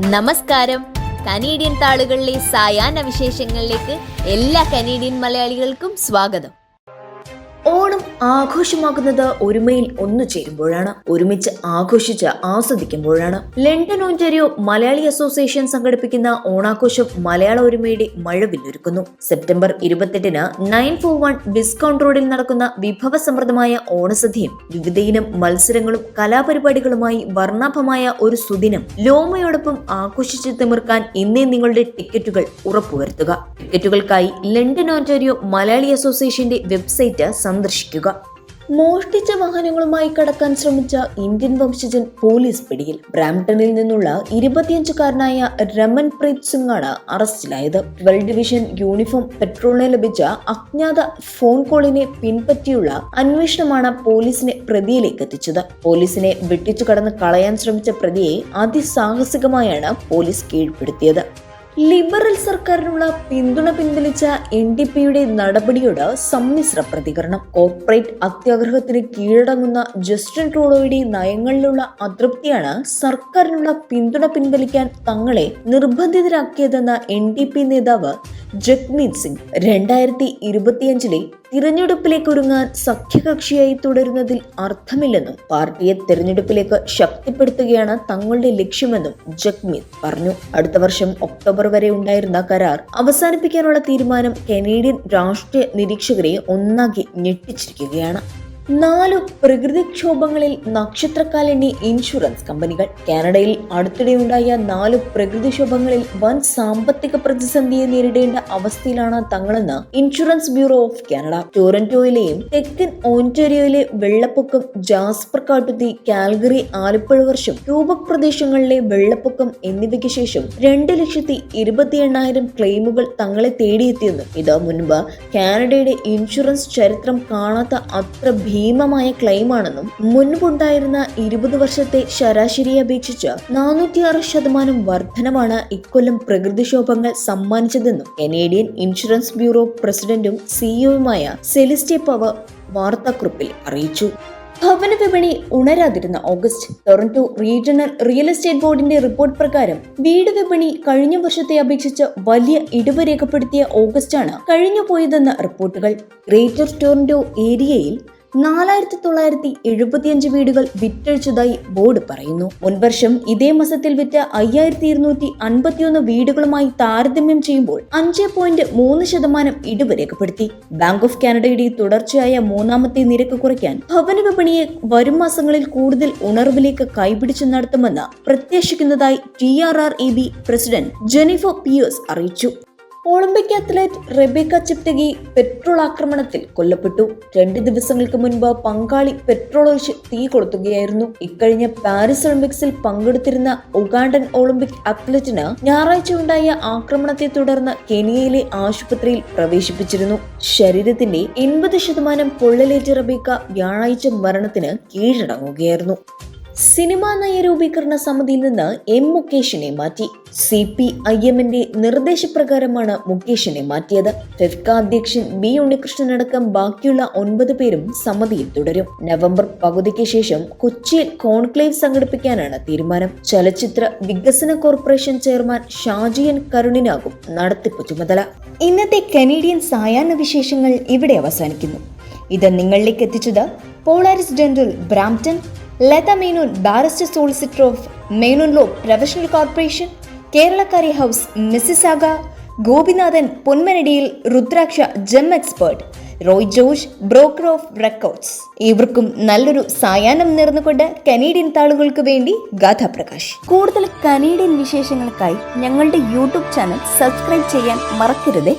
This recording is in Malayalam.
നമസ്കാരം. കനേഡിയൻ താളുകളിലെ സായാഹ്ന വിശേഷങ്ങളിലേക്ക് എല്ലാ കനേഡിയൻ മലയാളികൾക്കും സ്വാഗതം. ഓണം ആഘോഷമാകുന്നത് ഒരുമയിൽ ഒന്നു ചേരുമ്പോഴാണ്, ഒരുമിച്ച് ആഘോഷിച്ച് ആസ്വദിക്കുമ്പോഴാണ്. ലണ്ടൻ ഒന്റാരിയോ മലയാളി അസോസിയേഷൻ സംഘടിപ്പിക്കുന്ന ഓണാഘോഷം മലയാള ഒരുമയുടെ മഴവില്ലൊരുക്കുന്നു. സെപ്റ്റംബർ 28-ന് 941 വിസ്കൗണ്ട് റോഡിൽ നടക്കുന്ന വിഭവസമൃദ്ധമായ ഓണസദ്യയും വിവിധയിനം മത്സരങ്ങളും കലാപരിപാടികളുമായി വർണ്ണാഭമായ ഒരു സുദിനം ലോമയോടൊപ്പം ആഘോഷിച്ച് തിമിർക്കാൻ ഇന്നേ നിങ്ങളുടെ ടിക്കറ്റുകൾ ഉറപ്പുവരുത്തുക. ടിക്കറ്റുകൾക്കായി ലണ്ടൻ ഒന്റാരിയോ മലയാളി അസോസിയേഷന്റെ വെബ്സൈറ്റ് സന്ദർശിക്കുക. മോഷ്ടിച്ച വാഹനങ്ങളുമായി കടക്കാൻ ശ്രമിച്ച ഇന്ത്യൻ വംശജൻ പോലീസ് പിടിയിൽ. ബ്രാംപ്ടണിൽ നിന്നുള്ള 25-കാരനായ രമൻപ്രീത് സിംഗ് ആണ് അറസ്റ്റിലായത്. 12 ഡിവിഷൻ യൂണിഫോം പെട്രോളിന് ലഭിച്ച അജ്ഞാത ഫോൺ കോളിനെ പിൻപറ്റിയുള്ള അന്വേഷണമാണ് പോലീസിനെ പ്രതിയിലേക്ക് എത്തിച്ചത്. പോലീസിനെ വെട്ടിച്ചു കടന്ന് കളയാൻ ശ്രമിച്ച പ്രതിയെ അതിസാഹസികമായാണ് പോലീസ് കീഴ്പ്പെടുത്തിയത്. ലിബറൽ സർക്കാരിനുള്ള പിന്തുണ പിൻവലിച്ച NDPയുടെ നടപടിയോട് സമ്മിശ്ര പ്രതികരണം. കോർപ്പറേറ്റ് അത്യാഗ്രഹത്തിന് കീഴടങ്ങുന്ന ജസ്റ്റിൻ ട്രൂഡോയുടെ നയങ്ങളിലുള്ള അതൃപ്തിയാണ് സർക്കാരിനുള്ള പിന്തുണ പിൻവലിക്കാൻ തങ്ങളെ നിർബന്ധിതരാക്കിയതെന്ന NDP നേതാവ് ജഗ്മീത് സിംഗ്. 2025-ലെ തിരഞ്ഞെടുപ്പിലേക്ക് ഒരുങ്ങാൻ സഖ്യകക്ഷിയായി തുടരുന്നതിൽ അർത്ഥമില്ലെന്നും പാർട്ടിയെ തിരഞ്ഞെടുപ്പിലേക്ക് ശക്തിപ്പെടുത്തുകയാണ് തങ്ങളുടെ ലക്ഷ്യമെന്നും ജഗ്മീത് പറഞ്ഞു. അടുത്ത വർഷം ഒക്ടോബർ വരെ ഉണ്ടായിരുന്ന കരാർ അവസാനിപ്പിക്കാനുള്ള തീരുമാനം കനേഡിയൻ രാഷ്ട്രീയ നിരീക്ഷകരെ ഒന്നാകെ ഞെട്ടിച്ചിരിക്കുകയാണ്. 4 പ്രകൃതിക്ഷോഭങ്ങളിൽ നക്ഷത്രക്കാലെണ്ണി ഇൻഷുറൻസ് കമ്പനികൾ. കാനഡയിൽ അടുത്തിടെയുണ്ടായ 4 പ്രകൃതിക്ഷോഭങ്ങളിൽ വൻ സാമ്പത്തിക പ്രതിസന്ധിയെ നേരിടേണ്ട അവസ്ഥയിലാണ് തങ്ങളെന്ന് ഇൻഷുറൻസ് ബ്യൂറോ ഓഫ് കാനഡ. ടൊറന്റോയിലെയും തെക്കൻ ഓന്റാരിയോയിലെ വെള്ളപ്പൊക്കം, ജാസ്പർ കാട്ടുതീ, കാൽഗറി, ആലപ്പുഴ വർഷം, ക്യൂബക് പ്രദേശങ്ങളിലെ വെള്ളപ്പൊക്കം എന്നിവയ്ക്ക് ശേഷം 2,28,000 ക്ലെയിമുകൾ തങ്ങളെ തേടിയെത്തിയെന്നും ഇത് മുൻപ് കാനഡയുടെ ഇൻഷുറൻസ് ചരിത്രം കാണാത്ത അത്ര ഭീമമായ ക്ലെയിമാണെന്നും മുൻപുണ്ടായിരുന്ന 20 വർഷത്തെ ശരാശരിയെ അപേക്ഷിച്ച് 406% വർധനമാണ് ഇക്കൊല്ലം പ്രകൃതിക്ഷോഭങ്ങൾ സമ്മാനിച്ചതെന്നും കനേഡിയൻ ഇൻഷുറൻസ് ബ്യൂറോ പ്രസിഡന്റും സിഇഒയുമായ സെലിസ്റ്റെ പവർ വാർത്താക്കുറിപ്പിൽ അറിയിച്ചു. ഭവന വിപണി ഉണരാതിരുന്ന August. Toronto regional real estate ബോർഡിന്റെ റിപ്പോർട്ട് പ്രകാരം വീട് വിപണി കഴിഞ്ഞ വർഷത്തെ അപേക്ഷിച്ച് വലിയ ഇടിവ് രേഖപ്പെടുത്തിയ ഓഗസ്റ്റാണ് കഴിഞ്ഞുപോയതെന്ന റിപ്പോർട്ടുകൾ. ഗ്രേറ്റർ ടൊറന്റോ ഏരിയയിൽ 4,975 വീടുകൾ വിറ്റഴിച്ചതായി ബോർഡ് പറയുന്നു. മുൻവർഷം ഇതേ മാസത്തിൽ വിറ്റ 5,251 വീടുകളുമായി താരതമ്യം ചെയ്യുമ്പോൾ 5.3% ഇടിവ് രേഖപ്പെടുത്തി. ബാങ്ക് ഓഫ് കാനഡയുടെ തുടർച്ചയായ 3ാമത്തെ നിരക്ക് കുറയ്ക്കാൻ ഭവന വിപണിയെ വരും മാസങ്ങളിൽ കൂടുതൽ ഉണർവിലേക്ക് കൈപിടിച്ചു നടത്തുമെന്ന് പ്രത്യാശിക്കുന്നതായി TRREB പ്രസിഡന്റ് ജെനിഫർ പിയേഴ്സ് അറിയിച്ചു. ഒളിമ്പിക് അത്ലറ്റ് റെബേക്ക ചിപ്റ്റഗി പെട്രോൾ ആക്രമണത്തിൽ കൊല്ലപ്പെട്ടു. 2 ദിവസങ്ങൾക്ക് മുൻപ് പങ്കാളി പെട്രോൾ ഒഴിച്ച് തീ കൊളുത്തുകയായിരുന്നു. ഇക്കഴിഞ്ഞ പാരീസ് ഒളിമ്പിക്സിൽ പങ്കെടുത്തിരുന്ന ഉഗാണ്ടൻ ഒളിമ്പിക് അത്ലറ്റിന് ഞായറാഴ്ച ഉണ്ടായ ആക്രമണത്തെ തുടർന്ന് കെനിയയിലെ ആശുപത്രിയിൽ പ്രവേശിപ്പിച്ചിരുന്നു. ശരീരത്തിന്റെ 80% പൊള്ളലേറ്റ റെബേക്ക വ്യാഴാഴ്ച മരണത്തിന് കീഴടങ്ങുകയായിരുന്നു. സിനിമാ നയരൂപീകരണ സമിതിയിൽ നിന്ന് മുകേഷിനെ മാറ്റി. CPIMന്റെ നിർദ്ദേശപ്രകാരമാണ് മുകേഷിനെ മാറ്റിയത്. ഫെഫ്ക അധ്യക്ഷൻ B ഉണ്ണികൃഷ്ണൻ അടക്കം ബാക്കിയുള്ള 9 പേരും സമിതിയിൽ തുടരും. നവംബർ പകുതിക്ക് ശേഷം കൊച്ചിയിൽ കോൺക്ലേവ് സംഘടിപ്പിക്കാനാണ് തീരുമാനം. ചലച്ചിത്ര വികസന കോർപ്പറേഷൻ ചെയർമാൻ ഷാജിയൻ കരുണിനാകും നടത്തിപ്പ് ചുമതല. ഇന്നത്തെ കനേഡിയൻ സായാഹ്ന വിശേഷങ്ങൾ ഇവിടെ അവസാനിക്കുന്നു. ഇത് നിങ്ങളിലേക്ക് എത്തിച്ചത് Polaris dental Brampton, Latha Menon barrister solicitor of Menon law professional corporation, കേരളക്കാരി house Mississauga, Gopinathan Ponmanadiyil, Rudraksha gem expert, Roy George broker of records. ഇവർക്കും നല്ലൊരു സായാഹ്നം നേർന്നുകൊണ്ട് കനേഡിയൻ താളുകൾക്ക് വേണ്ടി ഗാഥ പ്രകാശ്. കൂടുതൽ കനേഡിയൻ വിശേഷങ്ങൾക്കായി ഞങ്ങളുടെ യൂട്യൂബ് ചാനൽ സബ്സ്ക്രൈബ് ചെയ്യാൻ മറക്കരുതേ.